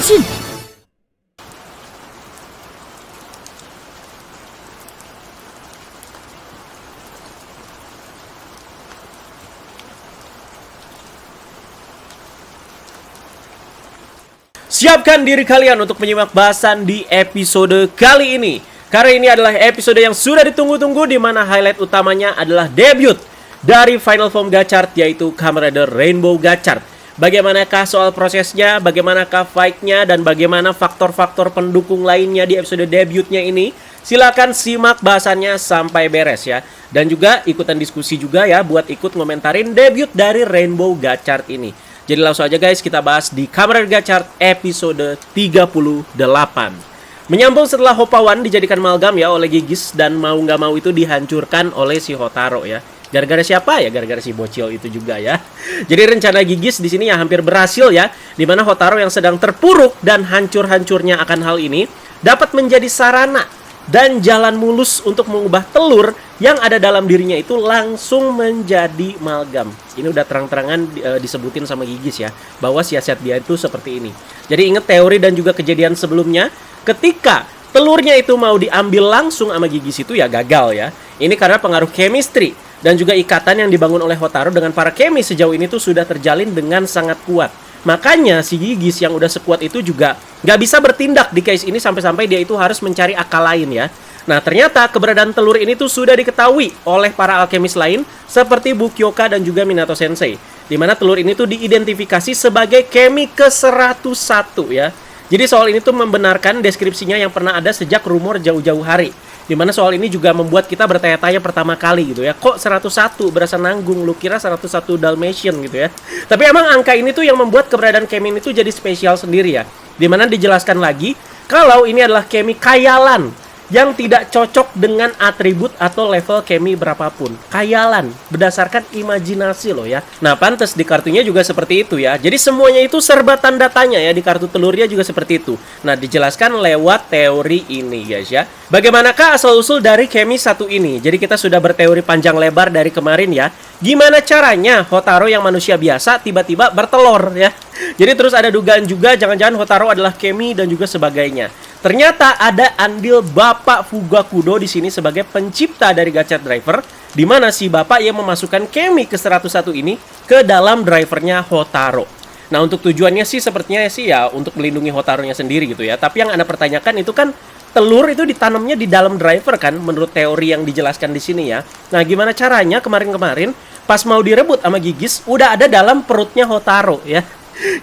Kenshin. Siapkan diri kalian untuk menyimak bahasan di episode kali ini. Karena ini adalah episode yang sudah ditunggu-tunggu, di mana highlight utamanya adalah debut dari Final Form Gachard, yaitu Kamen Rider Rainbow Gachard. Bagaimanakah soal prosesnya, bagaimanakah fight-nya, dan bagaimana faktor-faktor pendukung lainnya di episode debutnya ini? Silakan simak bahasannya sampai beres ya. Dan juga ikutan diskusi juga ya, buat ikut ngomentarin debut dari Rainbow Gachard ini. Jadi langsung aja guys, kita bahas di Kamen Rider Gachard episode 38. Menyambung setelah Hoppawan dijadikan amalgam ya oleh Gigis, dan mau nggak mau itu dihancurkan oleh si Hotaro ya. Gara-gara siapa ya? Gara-gara si bocil itu juga ya. Jadi rencana Gigis di sini ya hampir berhasil ya, di mana Hotaro yang sedang terpuruk dan hancur-hancurnya akan hal ini dapat menjadi sarana dan jalan mulus untuk mengubah telur yang ada dalam dirinya itu langsung menjadi amalgam. Ini udah terang-terangan disebutin sama Gigis ya, bahwa siasat dia itu seperti ini. Jadi ingat teori dan juga kejadian sebelumnya, ketika telurnya itu mau diambil langsung sama Gigis itu ya gagal ya. Ini karena pengaruh chemistry dan juga ikatan yang dibangun oleh Hotaro dengan para kemi sejauh ini tuh sudah terjalin dengan sangat kuat. Makanya si Gigis yang udah sekuat itu juga nggak bisa bertindak di case ini, sampai-sampai dia itu harus mencari akal lain ya. Nah ternyata keberadaan telur ini tuh sudah diketahui oleh para alkemis lain seperti Bukyoka dan juga Minato Sensei, dimana telur ini tuh diidentifikasi sebagai kemi ke-101 ya. Jadi soal ini tuh membenarkan deskripsinya yang pernah ada sejak rumor jauh-jauh hari. Dimana soal ini juga membuat kita bertanya-tanya pertama kali gitu ya. Kok 101 berasa nanggung, lu kira 101 Dalmatian gitu ya. Tapi emang angka ini tuh yang membuat keberadaan kemi ini tuh jadi spesial sendiri ya. Dimana dijelaskan lagi kalau ini adalah kemi khayalan yang tidak cocok dengan atribut atau level kemi berapapun. Khayalan, berdasarkan imajinasi loh ya. Nah pantes di kartunya juga seperti itu ya. Jadi semuanya itu serba tanda tanya ya, di kartu telurnya juga seperti itu. Nah dijelaskan lewat teori ini guys ya. Bagaimanakah asal-usul dari kemi satu ini? Jadi kita sudah berteori panjang lebar dari kemarin ya. Gimana caranya Hotaro yang manusia biasa tiba-tiba bertelur ya. Jadi terus ada dugaan juga jangan-jangan Hotaro adalah kemi dan juga sebagainya. Ternyata ada andil Bapak Fugakudo di sini sebagai pencipta dari Gachard Driver, di mana si Bapak yang memasukkan kemi ke-101 ini ke dalam drivernya Hotaro. Nah, untuk tujuannya sih sepertinya sih ya untuk melindungi Hotaronya sendiri gitu ya. Tapi yang Anda pertanyakan itu kan telur itu ditanamnya di dalam driver kan, menurut teori yang dijelaskan di sini ya. Nah, gimana caranya kemarin-kemarin pas mau direbut sama Gigis udah ada dalam perutnya Hotaro ya.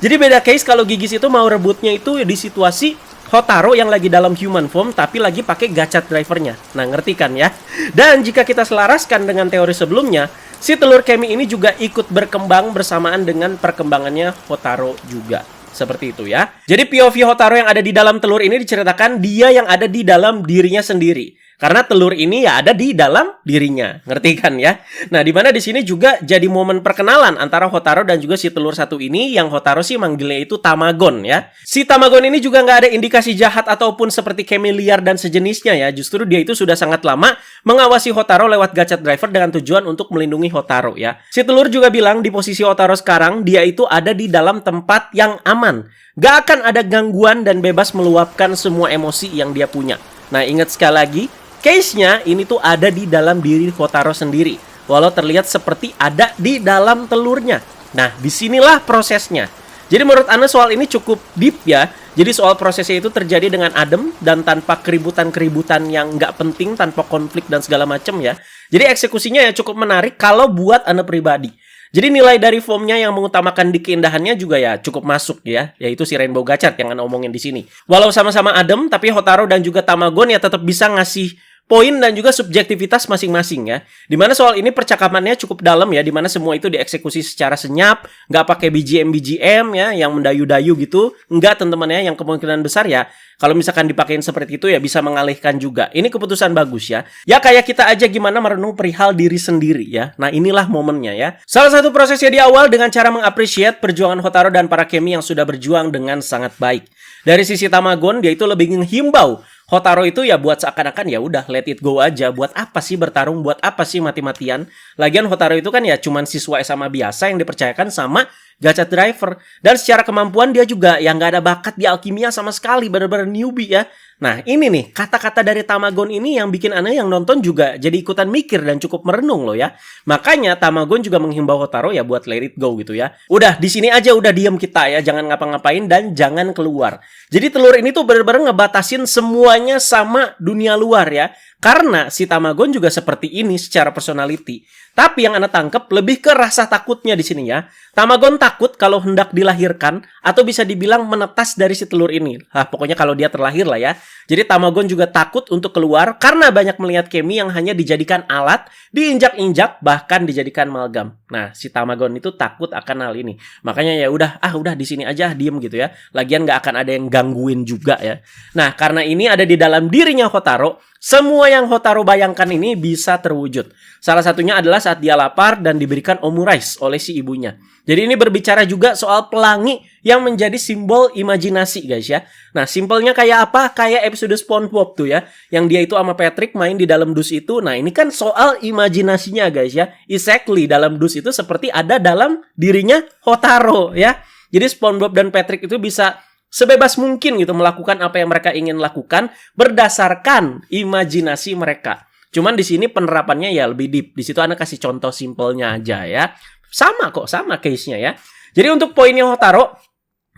Jadi beda case kalau Gigis itu mau rebutnya itu di situasi Hotaro yang lagi dalam human form tapi lagi pakai Gachard drivernya. Nah, ngerti kan ya? Dan jika kita selaraskan dengan teori sebelumnya, si telur kemi ini juga ikut berkembang bersamaan dengan perkembangannya Hotaro juga. Seperti itu ya. Jadi POV Hotaro yang ada di dalam telur ini diceritakan dia yang ada di dalam dirinya sendiri. Karena telur ini ya ada di dalam dirinya. Ngerti kan ya? Nah, dimana di sini juga jadi momen perkenalan antara Hotaro dan juga si telur satu ini, yang Hotaro sih manggilnya itu Tamagon ya. Si Tamagon ini juga nggak ada indikasi jahat ataupun seperti kemi liar dan sejenisnya ya. Justru dia itu sudah sangat lama mengawasi Hotaro lewat Gachard Driver dengan tujuan untuk melindungi Hotaro ya. Si telur juga bilang di posisi Hotaro sekarang, dia itu ada di dalam tempat yang aman. Gak akan ada gangguan dan bebas meluapkan semua emosi yang dia punya. Nah, ingat sekali lagi, case-nya ini tuh ada di dalam diri Hotaro sendiri, walau terlihat seperti ada di dalam telurnya. Nah, disinilah prosesnya. Jadi menurut Anda soal ini cukup deep ya. Jadi soal prosesnya itu terjadi dengan adem dan tanpa keributan-keributan yang nggak penting, tanpa konflik dan segala macam ya. Jadi eksekusinya ya cukup menarik kalau buat Anda pribadi. Jadi nilai dari formnya yang mengutamakan di keindahannya juga ya cukup masuk ya, yaitu si Rainbow Gachard yang Anda omongin di sini. Walau sama-sama adem, tapi Hotaro dan juga Tamagon ya tetap bisa ngasih poin dan juga subjektivitas masing-masing ya. Dimana soal ini percakapannya cukup dalam ya, dimana semua itu dieksekusi secara senyap, nggak pakai BGM ya, yang mendayu-dayu gitu. Enggak teman-teman ya, yang kemungkinan besar ya, kalau misalkan dipakein seperti itu ya bisa mengalihkan juga. Ini keputusan bagus ya. Ya kayak kita aja gimana merenung perihal diri sendiri ya. Nah inilah momennya ya. Salah satu prosesnya di awal dengan cara mengapresiasi perjuangan Hotaro dan para kemi yang sudah berjuang dengan sangat baik. Dari sisi Tamagon, dia itu lebih menghimbau Hotaro itu ya buat seakan-akan ya udah let it go aja. Buat apa sih bertarung? Buat apa sih mati-matian? Lagian Hotaro itu kan ya cuman siswa SMA biasa yang dipercayakan sama gacha driver. Dan secara kemampuan dia juga yang nggak ada bakat di alkimia sama sekali, bener-bener newbie ya. Nah ini nih kata-kata dari Tamagon ini yang bikin Ana yang nonton juga jadi ikutan mikir dan cukup merenung loh ya. Makanya Tamagon juga menghimbau Hotaro ya buat let it go gitu ya. Udah di sini aja, udah diem kita ya, jangan ngapa-ngapain dan jangan keluar. Jadi telur ini tuh bener-bener ngebatasin semuanya sama dunia luar ya. Karena si Tamagon juga seperti ini secara personality. Tapi yang Ana tangkep lebih ke rasa takutnya di sini ya. Tamagon takut kalau hendak dilahirkan atau bisa dibilang menetas dari si telur ini. Pokoknya kalau dia terlahir lah ya. Jadi Tamagon juga takut untuk keluar karena banyak melihat Kemi yang hanya dijadikan alat, diinjak-injak, bahkan dijadikan amalgam. Nah, si Tamagon itu takut akan hal ini. Makanya ya udah di sini aja diem gitu ya. Lagian nggak akan ada yang gangguin juga ya. Nah, karena ini ada di dalam dirinya Hotaro, semua yang Hotaro bayangkan ini bisa terwujud. Salah satunya adalah saat dia lapar dan diberikan omurice oleh si ibunya. Jadi ini berbicara juga soal pelangi yang menjadi simbol imajinasi guys ya. Nah simpelnya kayak apa? Kayak episode SpongeBob tuh ya. Yang dia itu sama Patrick main di dalam dus itu. Nah ini kan soal imajinasinya guys ya. Exactly, dalam dus itu seperti ada dalam dirinya Hotaro ya. Jadi SpongeBob dan Patrick itu bisa sebebas mungkin gitu melakukan apa yang mereka ingin lakukan berdasarkan imajinasi mereka. Cuman di sini penerapannya ya lebih deep. Di situ Ana kasih contoh simpelnya aja ya. Sama case-nya ya. Jadi untuk poinnya Hotaro,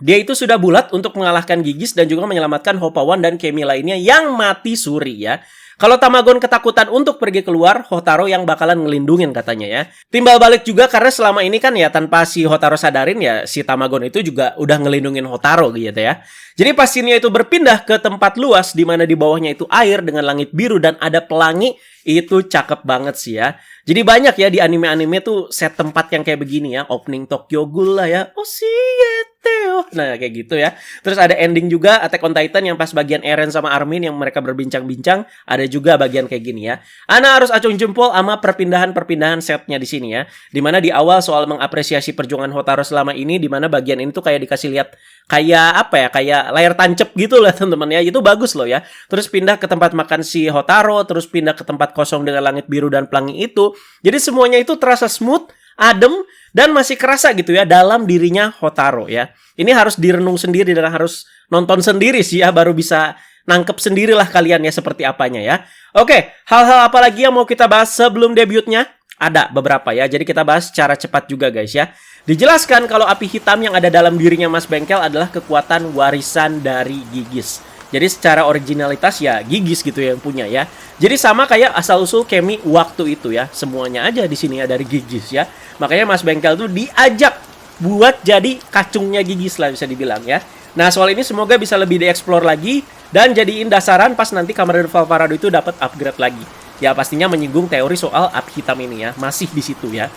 dia itu sudah bulat untuk mengalahkan Gigis dan juga menyelamatkan Hoppawan dan Kemi lainnya yang mati suri ya. Kalau Tamagon ketakutan untuk pergi keluar, Hotaro yang bakalan ngelindungin katanya ya. Timbal balik juga karena selama ini kan ya tanpa si Hotaro sadarin ya si Tamagon itu juga udah ngelindungin Hotaro gitu ya. Jadi pas Shinya itu berpindah ke tempat luas di mana di bawahnya itu air dengan langit biru dan ada pelangi, itu cakep banget sih ya. Jadi banyak ya di anime-anime tuh set tempat yang kayak begini ya. Opening Tokyo Ghoul lah ya. Oshieteo. Nah kayak gitu ya. Terus ada ending juga Attack on Titan yang pas bagian Eren sama Armin yang mereka berbincang-bincang. Ada juga bagian kayak gini ya. Ana harus acung jempol sama perpindahan-perpindahan setnya di sini ya. Dimana di awal soal mengapresiasi perjuangan Hotaro selama ini. Dimana bagian ini tuh kayak dikasih lihat kayak apa ya, kayak layar tancap gitu lah teman-teman ya. Itu bagus loh ya. Terus pindah ke tempat makan si Hotaro. Terus pindah ke tempat kosong dengan langit biru dan pelangi itu. Jadi semuanya itu terasa smooth, adem, dan masih kerasa gitu ya dalam dirinya Hotaro ya. Ini harus direnung sendiri dan harus nonton sendiri sih ya, baru bisa nangkep sendirilah kalian ya seperti apanya ya. Oke, hal-hal apa lagi yang mau kita bahas sebelum debutnya? Ada beberapa ya, jadi kita bahas secara cepat juga guys ya. Dijelaskan kalau api hitam yang ada dalam dirinya Mas Bengkel adalah kekuatan warisan dari Gigis. Jadi secara originalitas ya Gigis gitu yang punya ya. Jadi sama kayak asal-usul Kemi waktu itu ya. Semuanya aja di sini ya dari Gigis ya. Makanya Mas Bengkel tuh diajak buat jadi kacungnya Gigis lah bisa dibilang ya. Nah soal ini semoga bisa lebih dieksplor lagi dan jadiin dasaran pas nanti Kamen Rider Valparaido itu dapat upgrade lagi. Ya pastinya menyinggung teori soal api hitam ini ya. Masih di situ ya.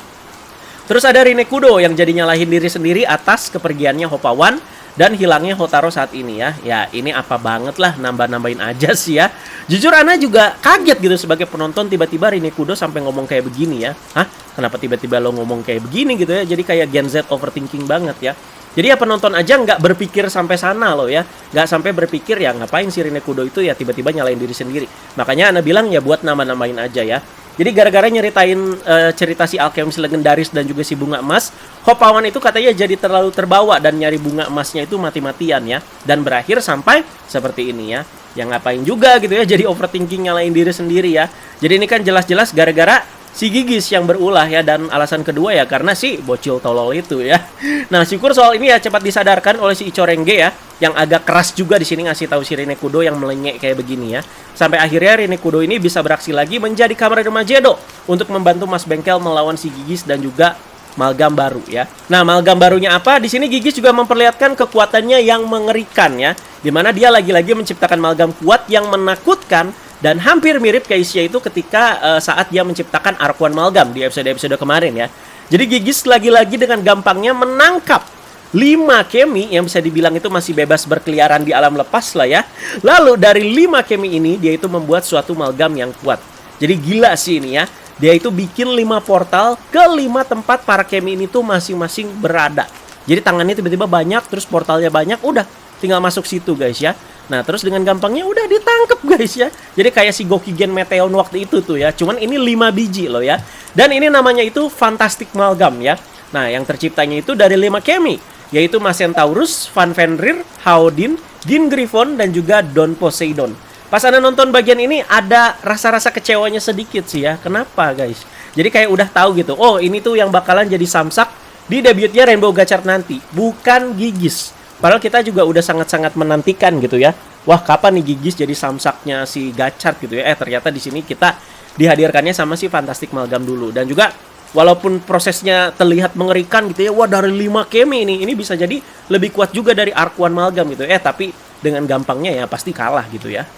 Terus ada Rinekudo yang jadi nyalahin diri sendiri atas kepergiannya Hoppawan dan hilangnya Hotaro saat ini ya. Ya ini apa banget lah, nambah-nambahin aja sih ya. Jujur Ana juga kaget gitu sebagai penonton tiba-tiba Rinekudo sampai ngomong kayak begini ya. Hah? Kenapa tiba-tiba lo ngomong kayak begini gitu ya. Jadi kayak Gen Z overthinking banget ya. Jadi ya penonton aja nggak berpikir sampai sana loh ya. Nggak sampai berpikir ya ngapain si Rinekudo itu ya tiba-tiba nyalain diri sendiri. Makanya Ana bilang ya buat nambah-nambahin aja ya. Jadi gara-gara nyeritain cerita si alkemis legendaris dan juga si bunga emas, Hoppawan itu katanya jadi terlalu terbawa dan nyari bunga emasnya itu mati-matian ya. Dan berakhir sampai seperti ini ya. Yang ngapain juga gitu ya, jadi overthinking nyalain diri sendiri ya. Jadi ini kan jelas-jelas gara-gara si Gigis yang berulah ya. Dan alasan kedua ya karena si bocil tolol itu ya. Nah syukur soal ini ya cepat disadarkan oleh si Ichorenge ya. Yang agak keras juga di sini ngasih tahu si Rinekudo yang melenyek kayak begini ya. Sampai akhirnya Rinekudo ini bisa beraksi lagi menjadi Kamen Rider Majedo untuk membantu Mas Bengkel melawan si Gigis dan juga Amalgam baru ya. Nah, Amalgam barunya apa? Di sini Gigis juga memperlihatkan kekuatannya yang mengerikan ya. Dimana dia lagi-lagi menciptakan Amalgam kuat yang menakutkan dan hampir mirip kayak Ishia itu ketika saat dia menciptakan Arcuan Amalgam di episode-episode kemarin ya. Jadi Gigis lagi-lagi dengan gampangnya menangkap 5 Kemi yang bisa dibilang itu masih bebas berkeliaran di alam lepas lah ya. Lalu dari 5 Kemi ini dia itu membuat suatu amalgam yang kuat. Jadi gila sih ini ya. Dia itu bikin 5 portal ke 5 tempat para Kemi ini tuh masing-masing berada. Jadi tangannya tiba-tiba banyak, terus portalnya banyak, udah tinggal masuk situ guys ya. Nah terus dengan gampangnya udah ditangkep guys ya. Jadi kayak si Gokigen Meteon waktu itu tuh ya. Cuman ini 5 biji loh ya. Dan ini namanya itu Fantastic Amalgam ya. Nah, yang terciptanya itu dari 5 kemi, yaitu Macentaurus, Van Fenrir, Haodin, Gingryphon, dan juga Don Poseidon. Pas Anda nonton bagian ini ada rasa-rasa kecewanya sedikit sih ya. Kenapa guys? Jadi kayak udah tahu gitu. Oh, ini tuh yang bakalan jadi samsak di debutnya Rainbow Gachard nanti. Bukan Gigis. Padahal kita juga udah sangat-sangat menantikan gitu ya. Wah, kapan nih Gigis jadi samsaknya si Gachard gitu ya. Ternyata di sini kita dihadirkannya sama si Fantastic Malgam dulu. Dan juga walaupun prosesnya terlihat mengerikan gitu ya. Wah, dari 5 kemi ini bisa jadi lebih kuat juga dari Arcuan Malgam gitu. Tapi dengan gampangnya ya pasti kalah gitu ya.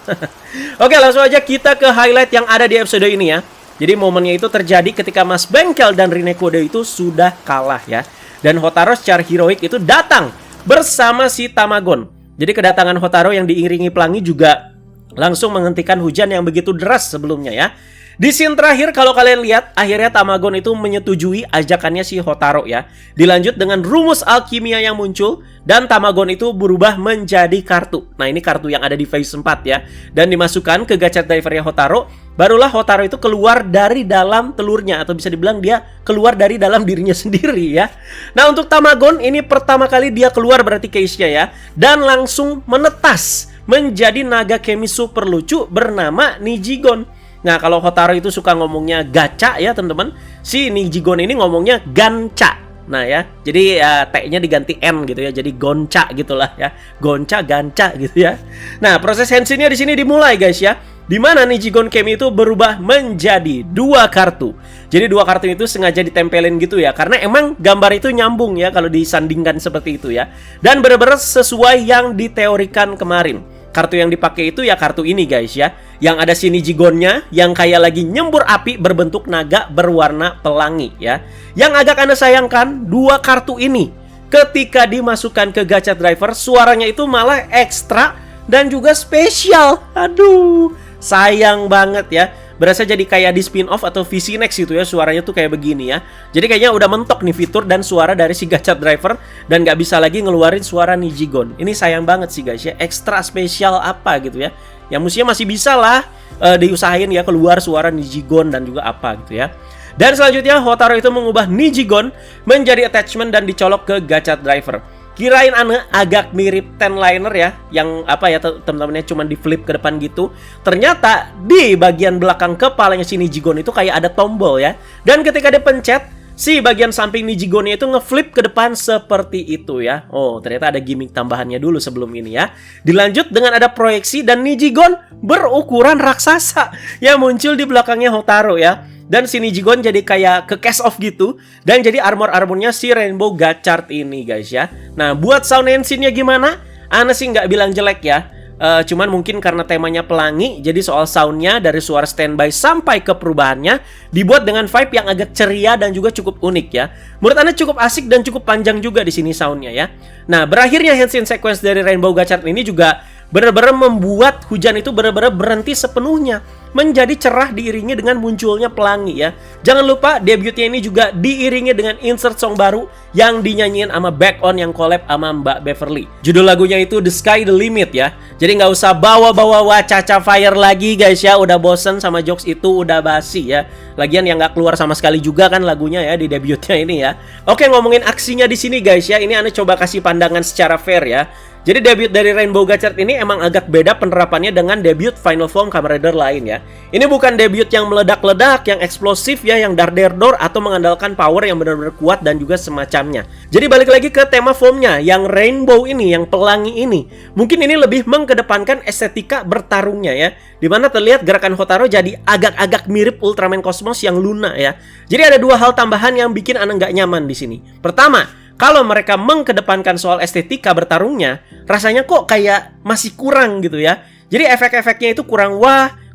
Oke, langsung aja kita ke highlight yang ada di episode ini ya. Jadi momennya itu terjadi ketika Mas Bengkel dan Rinekode itu sudah kalah ya. Dan Hotaru secara heroik itu datang bersama si Tamagon. Jadi kedatangan Hotaru yang diiringi pelangi juga langsung menghentikan hujan yang begitu deras sebelumnya ya. Di scene terakhir kalau kalian lihat, akhirnya Tamagon itu menyetujui ajakannya si Hotaru ya. Dilanjut dengan rumus alkimia yang muncul dan Tamagon itu berubah menjadi kartu. Nah, ini kartu yang ada di phase 4 ya. Dan dimasukkan ke Gachard Drivernya Hotaru. Barulah Hotaru itu keluar dari dalam telurnya, atau bisa dibilang dia keluar dari dalam dirinya sendiri ya. Nah, untuk Tamagon ini pertama kali dia keluar berarti case-nya ya. Dan langsung menetas menjadi naga kemi super lucu bernama Nijigon. Nah, kalau Hotaru itu suka ngomongnya gacha ya teman-teman, si Nijigon ini ngomongnya ganca. Nah ya, jadi T-nya diganti N gitu ya, jadi gonca gitulah ya, gonca, ganca gitu ya. Nah, proses henshinnya di sini dimulai guys ya, dimana Nijigon Kemi itu berubah menjadi 2 kartu. Jadi 2 kartu itu sengaja ditempelin gitu ya, karena emang gambar itu nyambung ya kalau disandingkan seperti itu ya. Dan benar-benar sesuai yang diteorikan kemarin. Kartu yang dipakai itu ya kartu ini guys ya, yang ada si Nijigonnya yang kayak lagi nyembur api berbentuk naga berwarna pelangi ya. Yang agak Anda sayangkan, 2 kartu ini ketika dimasukkan ke Gachard Driver suaranya itu malah ekstra dan juga spesial. Aduh, sayang banget ya. Berasa jadi kayak di spin-off atau VC Next gitu ya, suaranya tuh kayak begini ya. Jadi kayaknya udah mentok nih fitur dan suara dari si Gachard Driver dan nggak bisa lagi ngeluarin suara Nijigon. Ini sayang banget sih guys ya, ekstra spesial apa gitu ya. Yang mestinya masih bisa lah diusahain ya keluar suara Nijigon dan juga apa gitu ya. Dan selanjutnya Hotaru itu mengubah Nijigon menjadi attachment dan dicolok ke Gachard Driver. Kirain Ane agak mirip Ten Liner ya, yang apa ya teman-temannya cuma di flip ke depan gitu. Ternyata di bagian belakang kepalanya si Nijigon itu kayak ada tombol ya. Dan ketika dipencet, si bagian samping Nijigonnya itu ngeflip ke depan seperti itu ya. Oh, ternyata ada gimmick tambahannya dulu sebelum ini ya. Dilanjut dengan ada proyeksi dan Nijigon berukuran raksasa yang muncul di belakangnya Hotaru ya. Dan si Nijigon jadi kayak ke cast off gitu. Dan jadi armor-armornya si Rainbow Gachard ini guys ya. Nah, buat sound engine-nya gimana? Ana sih nggak bilang jelek ya. Cuman mungkin karena temanya pelangi, jadi soal soundnya dari suara standby sampai ke perubahannya dibuat dengan vibe yang agak ceria dan juga cukup unik ya. Menurut Anda cukup asik dan cukup panjang juga di sini soundnya ya. Nah, berakhirnya henshin sequence dari Rainbow Gachard ini juga benar-benar membuat hujan itu benar-benar berhenti sepenuhnya, menjadi cerah diiringi dengan munculnya pelangi ya. Jangan lupa debutnya ini juga diiringi dengan insert song baru yang dinyanyiin sama Back On yang collab sama Mbak Beverly. Judul lagunya itu The Sky The Limit ya. Jadi nggak usah bawa-bawa Wacaca Fire lagi guys ya. Udah bosen sama jokes itu, udah basi ya. Lagian yang nggak keluar sama sekali juga kan lagunya ya di debutnya ini ya. Oke, ngomongin aksinya di sini guys ya. Ini Anda coba kasih pandangan secara fair ya. Jadi debut dari Rainbow Gachard ini emang agak beda penerapannya dengan debut Final Form Kamen Rider lain ya. Ini bukan debut yang meledak-ledak, yang eksplosif ya, yang dar-der-dor atau mengandalkan power yang benar-benar kuat dan juga semacamnya. Jadi balik lagi ke tema formnya, yang rainbow ini, yang pelangi ini. Mungkin ini lebih mengedepankan estetika bertarungnya ya. Dimana terlihat gerakan Hotaru jadi agak-agak mirip Ultraman Cosmos yang Luna ya. Jadi ada 2 hal tambahan yang bikin Anda nggak nyaman di sini. Pertama, kalau mereka mengkedepankan soal estetika bertarungnya, rasanya kok kayak masih kurang gitu ya. Jadi efek-efeknya itu kurang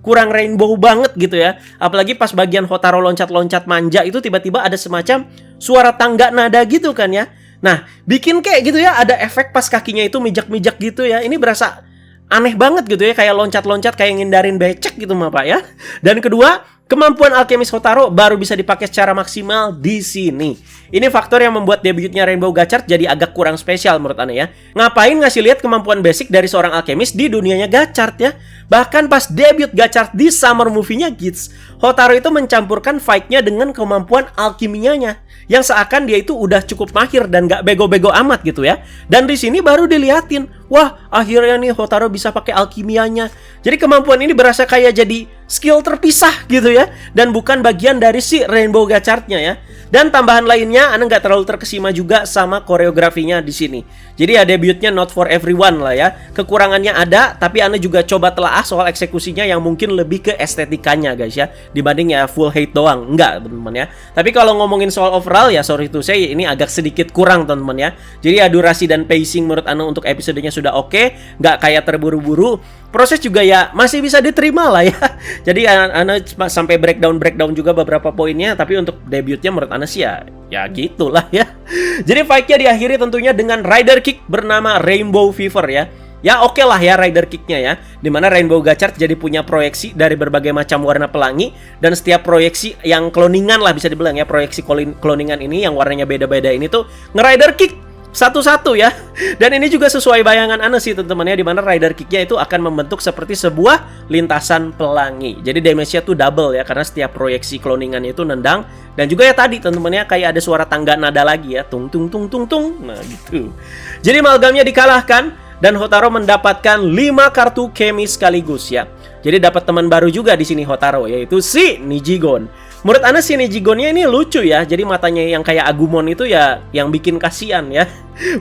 kurang rainbow banget gitu ya. Apalagi pas bagian Hotaru loncat-loncat manja itu tiba-tiba ada semacam suara tangga nada gitu kan ya. Nah, bikin kayak gitu ya, ada efek pas kakinya itu mijak-mijak gitu ya. Ini berasa aneh banget gitu ya, kayak loncat-loncat kayak ngindarin becek gitu mah Pak ya. Dan kedua, kemampuan alkemis Hotaru baru bisa dipakai secara maksimal di sini. Ini faktor yang membuat debutnya Rainbow Gachard jadi agak kurang spesial menurut Ana ya. Ngapain ngasih lihat kemampuan basic dari seorang alkemis di dunianya Gachard ya? Bahkan pas debut Gachard di summer movie-nya Gits, Hotaru itu mencampurkan fight-nya dengan kemampuan alkimianya, yang seakan dia itu udah cukup mahir dan gak bego-bego amat gitu ya. Dan di sini baru diliatin, wah akhirnya nih Hotaru bisa pakai alkimianya. Jadi kemampuan ini berasa kayak jadi skill terpisah gitu ya, dan bukan bagian dari si Rainbow Gachard-nya ya. Dan tambahan lainnya, Ana nggak terlalu terkesima juga sama koreografinya di sini. Jadi ya debutnya not for everyone lah ya. Kekurangannya ada, tapi Ana juga coba telaah soal eksekusinya yang mungkin lebih ke estetikanya guys ya, dibanding ya full hate doang. Enggak teman-teman ya. Tapi kalau ngomongin soal overall ya sorry to say ini agak sedikit kurang teman-teman ya. Jadi ya durasi dan pacing menurut Ana untuk episodenya sudah oke, nggak kayak terburu-buru. Proses juga ya masih bisa diterima lah ya. Jadi Ana sampai breakdown juga beberapa poinnya, tapi untuk debutnya menurut Ana sih ya gitulah ya. Jadi fight-nya diakhiri tentunya dengan rider kick bernama Rainbow Fever ya. Ya oke lah ya rider kick-nya ya, dimana Rainbow Gachard jadi punya proyeksi dari berbagai macam warna pelangi, dan setiap proyeksi yang cloningan lah bisa dibilang ya, proyeksi cloningan ini yang warnanya beda-beda ini tuh nge-rider kick satu-satu ya. Dan ini juga sesuai bayangan Ana sih teman-teman ya, dimana rider kicknya itu akan membentuk seperti sebuah lintasan pelangi. Jadi damage-nya tuh double ya, karena setiap proyeksi cloningan itu nendang. Dan juga ya tadi teman-teman ya, kayak ada suara tangga nada lagi ya, tung tung tung tung tung. Nah gitu. Jadi Amalgamnya dikalahkan dan Hotaru mendapatkan 5 kartu Kemi sekaligus ya. Jadi dapat teman baru juga di sini Hotaru, yaitu si Nijigon. Menurut Ana si Nijigonnya ini lucu ya. Jadi matanya yang kayak Agumon itu ya yang bikin kasihan ya.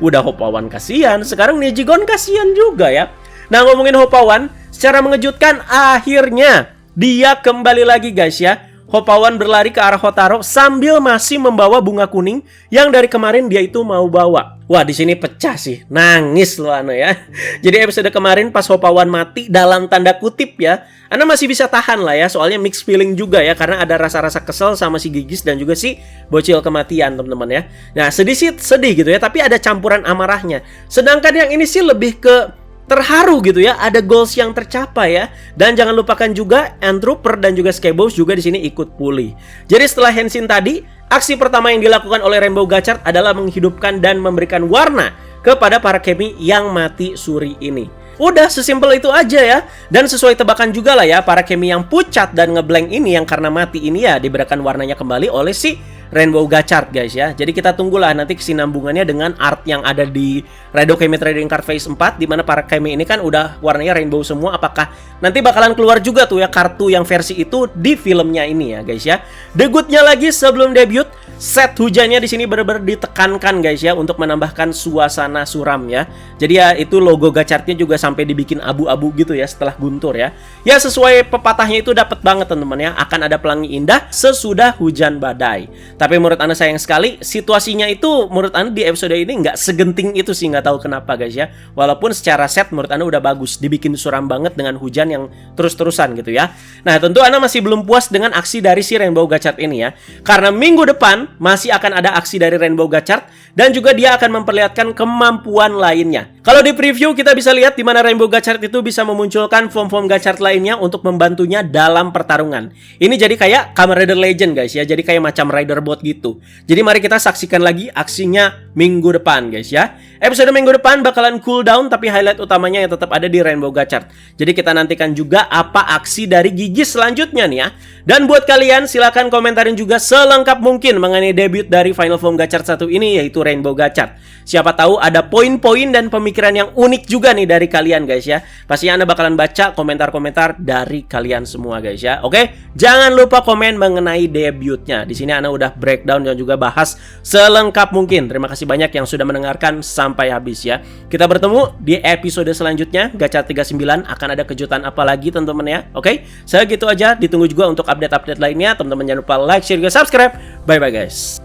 Udah Hoppawan kasihan, sekarang Nijigon kasihan juga ya. Nah ngomongin Hoppawan, secara mengejutkan akhirnya dia kembali lagi guys ya. Hoppawan berlari ke arah Hotaru sambil masih membawa bunga kuning yang dari kemarin dia itu mau bawa. Wah di sini pecah sih, nangis loh Ana ya. Jadi episode kemarin pas Hoppawan mati dalam tanda kutip ya, Ana masih bisa tahan lah ya, soalnya mixed feeling juga ya, karena ada rasa-rasa kesel sama si Gigis dan juga si bocil kematian teman-teman ya. Nah sedih sih sedih gitu ya, tapi ada campuran amarahnya. Sedangkan yang ini sih lebih ke terharu gitu ya, ada goals yang tercapai ya. Dan jangan lupakan juga N-Trooper dan juga Skyboss juga di sini ikut pulih. Jadi setelah Henshin tadi, aksi pertama yang dilakukan oleh Rainbow Gachard adalah menghidupkan dan memberikan warna kepada para Kemi yang mati suri ini. Udah sesimpel itu aja ya. Dan sesuai tebakan juga lah ya, para Kemi yang pucat dan ngeblank ini yang karena mati ini ya diberikan warnanya kembali oleh si Rainbow Gachard guys ya. Jadi kita tunggulah nanti kesinambungannya dengan art yang ada di Rainbow Kemi Trading Card Phase 4, dimana para Kemi ini kan udah warnanya rainbow semua. Apakah nanti bakalan keluar juga tuh ya kartu yang versi itu di filmnya ini ya guys ya. The good-nya lagi sebelum debut, set hujannya di sini benar-benar ditekankan guys ya, untuk menambahkan suasana suram ya. Jadi ya itu logo Gachardnya juga sampai dibikin abu-abu gitu ya setelah guntur ya. Ya sesuai pepatahnya itu dapat banget teman-teman ya, akan ada pelangi indah sesudah hujan badai. Tapi menurut Ana sayang sekali situasinya itu menurut Ana di episode ini nggak segenting itu sih, nggak tahu kenapa guys ya. Walaupun secara set menurut Ana udah bagus, dibikin suram banget dengan hujan yang terus-terusan gitu ya. Nah tentu Ana masih belum puas dengan aksi dari si Rainbow Gachard ini ya, karena minggu depan masih akan ada aksi dari Rainbow Gachard dan juga dia akan memperlihatkan kemampuan lainnya. Kalau di preview kita bisa lihat di mana Rainbow Gachard itu bisa memunculkan form-form Gachard lainnya untuk membantunya dalam pertarungan. Ini jadi kayak Kamen Rider Legend guys ya, jadi kayak macam Rider Bot gitu. Jadi mari kita saksikan lagi aksinya minggu depan guys ya. Episode minggu depan bakalan cooldown, tapi highlight utamanya yang tetap ada di Rainbow Gachard. Jadi kita nantikan juga apa aksi dari Gigis selanjutnya nih ya. Dan buat kalian silakan komentarin juga selengkap mungkin mengenai debut dari Final Form Gachard 1 ini, yaitu Rainbow Gachard. Siapa tahu ada poin-poin dan pemikiran yang unik juga nih dari kalian guys ya. Pastinya Anda bakalan baca komentar-komentar dari kalian semua guys ya. Oke, jangan lupa komen mengenai debutnya. Di sini Ana udah breakdown dan juga bahas selengkap mungkin. Terima kasih banyak yang sudah mendengarkan sampai habis ya. Kita bertemu di episode selanjutnya. Gachard 39 akan ada kejutan apa lagi teman-teman ya. Oke, segitu aja. Ditunggu juga untuk update-update lainnya. Teman-teman jangan lupa like, share, juga subscribe. Bye-bye guys.